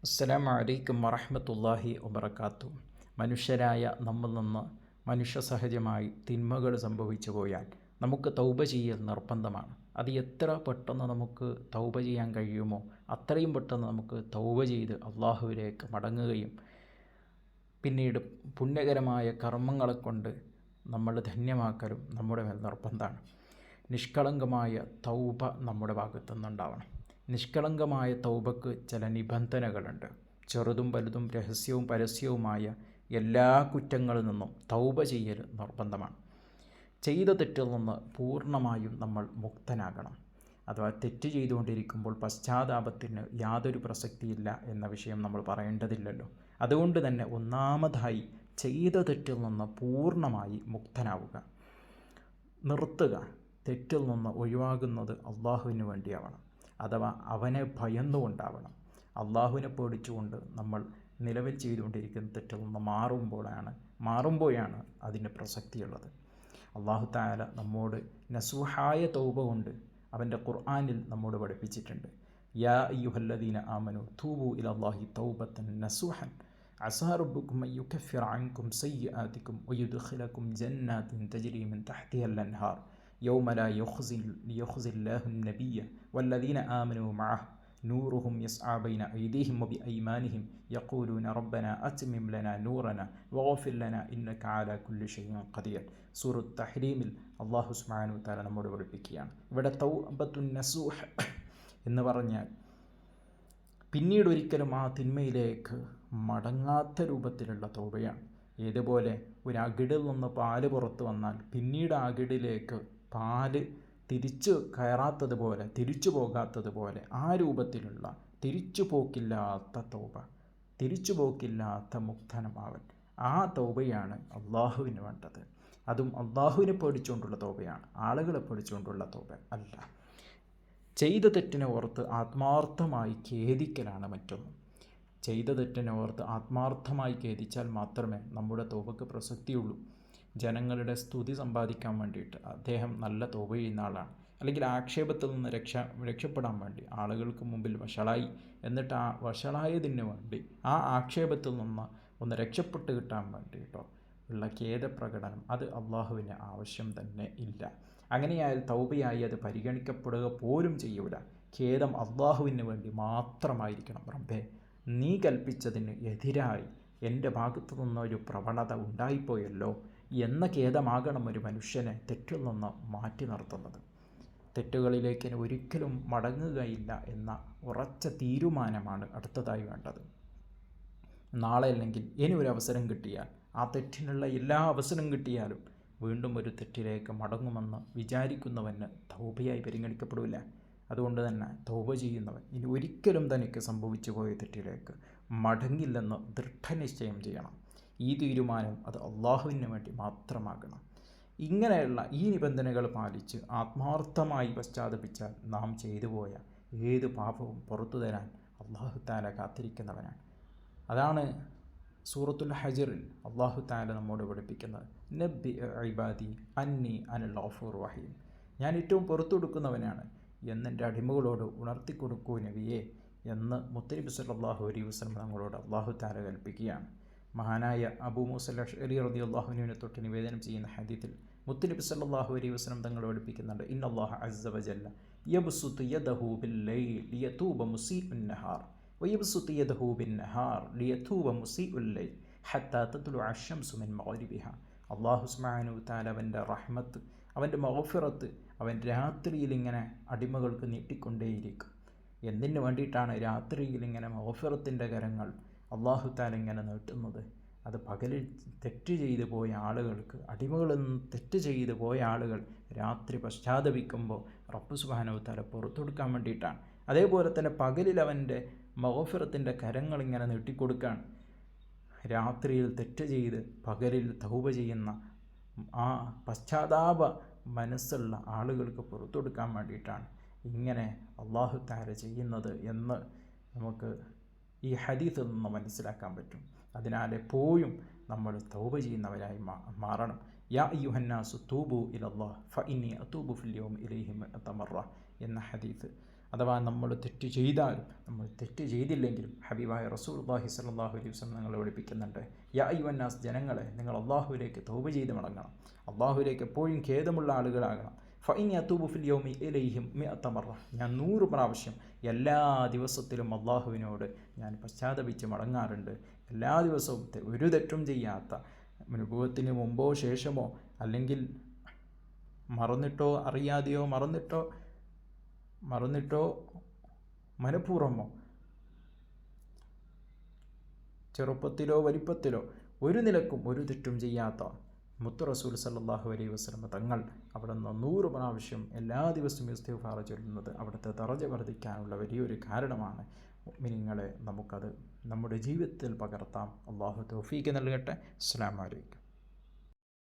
അസ്സലാമു അലൈക്കും വറഹ്മത്തുള്ളാഹി വബറകാതുഹു. മനുഷ്യരായ നമ്മിൽ നിന്ന് മനുഷ്യ സഹജമായി തിന്മകൾ സംഭവിച്ചു പോയാൽ നമുക്ക് തൗബ ചെയ്യൽ നിർബന്ധമാണ്. അത് എത്ര പെട്ടെന്ന് നമുക്ക് തൗബ ചെയ്യാൻ കഴിയുമോ അത്രയും പെട്ടെന്ന് നമുക്ക് തൗബ ചെയ്ത് അള്ളാഹുവിലേക്ക് മടങ്ങുകയും പിന്നീട് പുണ്യകരമായ കർമ്മങ്ങളെ കൊണ്ട് നമ്മൾ ധന്യമാക്കലും നമ്മുടെ മേൽ നിർബന്ധമാണ്. നിഷ്കളങ്കമായ തൗബ നമ്മുടെ ഭാഗത്തുനിന്നുണ്ടാവണം. നിഷ്കളങ്കമായ തൗബക്ക് ചില നിബന്ധനകളുണ്ട്. ചെറുതും വലുതും രഹസ്യവും പരസ്യവുമായ എല്ലാ കുറ്റങ്ങളിൽ നിന്നും തൗബ ചെയ്യൽ നിർബന്ധമാണ്. ചെയ്ത തെറ്റിൽ നിന്ന് പൂർണ്ണമായും നമ്മൾ മുക്തനാകണം. അഥവാ തെറ്റ് ചെയ്തുകൊണ്ടിരിക്കുമ്പോൾ പശ്ചാത്താപത്തിന് യാതൊരു പ്രസക്തിയില്ല എന്ന വിഷയം നമ്മൾ പറയേണ്ടതില്ലല്ലോ. അതുകൊണ്ട് തന്നെ ഒന്നാമതായി ചെയ്ത തെറ്റിൽ നിന്ന് പൂർണ്ണമായി മുക്തനാവുക, നിർത്തുക. തെറ്റിൽ നിന്ന് ഒഴിവാകുന്നത് അള്ളാഹുവിന് വേണ്ടിയാവണം. അഥവാ അവനെ ഭയന്നുകൊണ്ടാവണം. അള്ളാഹുവിനെ പേടിച്ചുകൊണ്ട് നമ്മൾ നിലവിൽ ചെയ്തുകൊണ്ടിരിക്കുന്ന തെറ്റിൽ നിന്ന് മാറുമ്പോഴാണ് അതിന് പ്രസക്തിയുള്ളത്. അള്ളാഹു തആല നമ്മോട് നസൂഹായ തൗബ കൊണ്ട് അവൻ്റെ ഖുർആനിൽ നമ്മോട് പഠിപ്പിച്ചിട്ടുണ്ട്. യാ അയ്യുഹല്ലദീന ആമനു തൂബു ഇലല്ലാഹി തൗബത്തൻ നസൂഹൻ അസാ റബ്ബുക്കും അൻ യുകഫിറ അൻകും സയ്യിആതികും വയുദ്ഖിലകും ജന്നാത്തിൻ തജ്രി മിൻ തഹ്തിഹൽ അൻഹാർ യൗമ ലാ യുഖ്സില്ലാഹു النبي والذين آمنوا معه نورهم يسعى بين أيديهم وبأيمانهم يقولون ربنا أتمم لنا نورنا واغفر لنا إنك على كل شيء قدير. സൂറത്ത് തഹ്രീമിൽ അല്ലാഹു സുബ്ഹാനഹു വ തആല നമ്മോട് പഠിപ്പിക്കുകയാണ്. ഇവിടെ തൗബത്തുൻ നസൂഹ് എന്ന് പറഞ്ഞാൽ പിന്നീട് ഒരിക്കലും ആ തിന്മയിലേക്ക് മടങ്ങാത്ത രൂപത്തിലുള്ള തൗബയാണ്. ഏതുപോലെ ഒരു അകിടിൽ നിന്ന് പാല് പുറത്തു വന്നാൽ പിന്നീട് ആ അകിടിലേക്ക് പാല് തിരിച്ചു കയറാത്തതുപോലെ, തിരിച്ചു പോകാത്തതുപോലെ ആ രൂപത്തിലുള്ള തിരിച്ചുപോക്കില്ലാത്ത തൗബ, തിരിച്ചുപോക്കില്ലാത്ത മുക്തനമാവൽ, ആ തൗബയാണ് അള്ളാഹുവിന് വേണ്ടത്. അതും അള്ളാഹുവിനെ പേടിച്ചുകൊണ്ടുള്ള തൗബയാണ്, ആളുകളെ പേടിച്ചുകൊണ്ടുള്ള തൗബ അല്ല. ചെയ്ത തെറ്റിനെ ഓർത്ത് ആത്മാർത്ഥമായി ഖേദിക്കലാണ് മറ്റൊന്ന്. ചെയ്ത തെറ്റിനെ ഓർത്ത് ആത്മാർത്ഥമായി ഖേദിച്ചാൽ മാത്രമേ നമ്മുടെ തൗബക്ക് പ്രസക്തിയുള്ളൂ. ജനങ്ങളുടെ സ്തുതി സമ്പാദിക്കാൻ വേണ്ടിയിട്ട് അദ്ദേഹം നല്ല തൗബ ചെയ്യുന്ന ആളാണ്, അല്ലെങ്കിൽ ആക്ഷേപത്തിൽ നിന്ന് രക്ഷപ്പെടാൻ വേണ്ടി ആളുകൾക്ക് മുമ്പിൽ വഷളായി, എന്നിട്ട് ആ വഷളായതിന് വേണ്ടി ആ ആക്ഷേപത്തിൽ നിന്ന് ഒന്ന് രക്ഷപ്പെട്ട് കിട്ടാൻ വേണ്ടിയിട്ടോ ഉള്ള ഖേദപ്രകടനം, അത് അള്ളാഹുവിന് ആവശ്യം തന്നെ ഇല്ല. അങ്ങനെയായാൽ തൗബയായി അത് പരിഗണിക്കപ്പെടുക പോലും ചെയ്യൂല. ഖേദം അള്ളാഹുവിന് വേണ്ടി മാത്രമായിരിക്കണം. റബ്ബേ, നീ കൽപ്പിച്ചതിന് എതിരായി എൻ്റെ ഭാഗത്തു നിന്നൊരു പ്രവണത ഉണ്ടായിപ്പോയല്ലോ എന്ന ഖേദമാകണം ഒരു മനുഷ്യനെ തെറ്റിൽ നിന്ന് മാറ്റി നിർത്തുന്നത്. തെറ്റുകളിലേക്ക് ഒരിക്കലും മടങ്ങുകയില്ല എന്ന ഉറച്ച തീരുമാനമാണ് അടുത്തതായി വേണ്ടത്. നാളെ അല്ലെങ്കിൽ ഇനി ഒരു അവസരം കിട്ടിയാൽ, ആ തെറ്റിനുള്ള എല്ലാ അവസരം കിട്ടിയാലും വീണ്ടും ഒരു തെറ്റിലേക്ക് മടങ്ങുമെന്ന് വിചാരിക്കുന്നവന് തൗബയായി പരിഗണിക്കപ്പെടില്ല. അതുകൊണ്ട് തന്നെ തൗബ ചെയ്യുന്നവൻ ഇനി ഒരിക്കലും തനിക്ക് സംഭവിച്ചു പോയ തെറ്റിലേക്ക് മടങ്ങില്ലെന്ന് ദൃഢനിശ്ചയം ചെയ്യണം. ഈ തീരുമാനം അത് അള്ളാഹുവിന് വേണ്ടി മാത്രമാകണം. ഇങ്ങനെയുള്ള ഈ നിബന്ധനകൾ പാലിച്ച് ആത്മാർത്ഥമായി പശ്ചാത്തപിച്ചാൽ നാം ചെയ്തു പോയ ഏത് പാപവും പുറത്തു തരാൻ അള്ളാഹു തആല കാത്തിരിക്കുന്നവനാണ്. അതാണ് സൂറത്തുൽ ഹജ്റിൽ അള്ളാഹു തആല നമ്മോട് പഠിപ്പിക്കുന്നത്. നബ്ബി ഇബാദി അന്നി അനൽ ഗഫൂർ റഹീം. ഞാൻ ഏറ്റവും പുറത്തു കൊടുക്കുന്നവനാണ് എന്നെൻ്റെ അടിമകളോട് ഉണർത്തിക്കൊടുക്കൂ നബിയേ എന്ന് മുത്തനബി സല്ലല്ലാഹു അലൈഹി വസല്ലം നമ്മളോട് അള്ളാഹു തആല കൽപ്പിക്കുകയാണ്. മഹാനായ അബൂ മൂസ അശ്അരി റളിയല്ലാഹു അൻഹുവിനെ തൊട്ട് നിവേദനം ചെയ്യുന്ന ഹദീസിൽ മുത്തനബി സല്ലല്ലാഹു അലൈഹി വസല്ലം തങ്ങൾ പഠിപ്പിക്കുന്നുണ്ട്, ഇന്നല്ലാഹ അസ്സ വജല്ല യബ്സുതു യദഹു ബില്ലൈൽ ലിയതൂബ മുസീഉൻ നഹാർ വയബ്സുതു യദഹു ബിന്നഹാർ ലിയതൂബ മുസീഉൽ ലൈൽ ഹത്താ തത്ലുഅ അശ്ശംസു മിൻ മഗ്രിബിഹാ. അല്ലാഹു സുബ്ഹാനഹു വ തആല അവൻ്റെ റഹ്മത്ത്, അവൻ്റെ മഗ്ഫിറത്ത് അവൻ രാത്രിയിൽ ഇങ്ങനെ അടിമകൾക്ക് നീട്ടിക്കൊണ്ടേയിരിക്കും. എന്തിനു വേണ്ടിയിട്ടാണ് രാത്രിയിൽ ഇങ്ങനെ മഗ്ഫിറത്തിൻ്റെ കരങ്ങൾ അള്ളാഹു തആല ഇങ്ങനെ നീട്ടുന്നത്? അത് പകലിൽ തെറ്റ് ചെയ്തു പോയ ആളുകൾക്ക്, അടിമകളിൽ നിന്ന് തെറ്റ് ചെയ്തു പോയ ആളുകൾ രാത്രി പശ്ചാത്തപിക്കുമ്പോൾ റബ്ബ് സുബ്ഹാനഹു വ തആല പുറത്തു കൊടുക്കാൻ വേണ്ടിയിട്ടാണ്. അതേപോലെ തന്നെ പകലിൽ അവൻ്റെ മഗ്ഫിറത്തിൻ്റെ കരങ്ങൾ ഇങ്ങനെ നീട്ടിക്കൊടുക്കാൻ, രാത്രിയിൽ തെറ്റ് ചെയ്ത് പകലിൽ തൗബ ചെയ്യുന്ന ആ പശ്ചാത്താപ മനസ്സുള്ള ആളുകൾക്ക് പുറത്തു കൊടുക്കാൻ വേണ്ടിയിട്ടാണ് ഇങ്ങനെ അള്ളാഹു തആല ചെയ്യുന്നത് എന്ന് നമുക്ക് ഈ ഹദീസിൽ നിന്ന് മനസ്സിലാക്കാൻ പറ്റും. അതിനാൽ എപ്പോഴും നമ്മൾ തൗബ ചെയ്യുന്നവരായി മാറണം. യാ അയ്യുഹന്നാസു തൂബു ഇലല്ലാഹ് ഫഇന്നി അതൂബു ഫിൽ യൗമി ഇലൈഹി മിഅത മറ എന്ന ഹദീസ് അഥവാ നമ്മൾ തെറ്റ് ചെയ്താലും നമ്മൾ തെറ്റ് ചെയ്തില്ലെങ്കിലും ഹബീബായ റസൂലുള്ളാഹി സ്വല്ലല്ലാഹു അലൈഹി വസല്ലം ഞങ്ങളെ പഠിപ്പിക്കുന്നുണ്ട്, യാ അയ്യുഹന്നാസ്, ജനങ്ങളെ, നിങ്ങൾ അള്ളാഹുവിലേക്ക് തൗബ ചെയ്ത് മടങ്ങണം, അള്ളാഹുവിലേക്ക് എപ്പോഴും ഖേദമുള്ള ആളുകളാകണം. ഫഇനി അതൂബു ഫിൽ യൗമി ഇലൈഹിം മിഅത മറ, ഞാൻ 100 പ്രാവശ്യം എല്ലാ ദിവസത്തിലും അള്ളാഹുവിനോട് ഞാൻ പശ്ചാത്തപിച്ച് മടങ്ങാറുണ്ട്. എല്ലാ ദിവസവും ഒരു തെറ്റും ചെയ്യാത്ത, അനുഭവത്തിന് മുമ്പോ ശേഷമോ അല്ലെങ്കിൽ മറന്നിട്ടോ അറിയാതെയോ മറന്നിട്ടോ മനഃപൂർവ്വമോ ചെറുപ്പത്തിലോ വലിപ്പത്തിലോ ഒരു നിലക്കും ഒരു തെറ്റും ചെയ്യാത്ത മുത്തു റസൂൽ സല്ലല്ലാഹു അലൈഹി വസല്ലം തങ്ങൾ അവിടെ നിന്ന് 100 പ്രാവശ്യം എല്ലാ ദിവസവും ഇസ്തിഗ്ഫാർ ചൊല്ലുന്നത് അവിടുത്തെ ദറജ വർദ്ധിക്കാനുള്ള വലിയൊരു കാരണമാണ്. മുഅ്മിനീങ്ങളെ, നമുക്കത് നമ്മുടെ ജീവിതത്തിൽ പകർത്താം. അള്ളാഹു തൗഫീഖ് നൽകട്ടെ. അസ്സലാമു അലൈക്കും.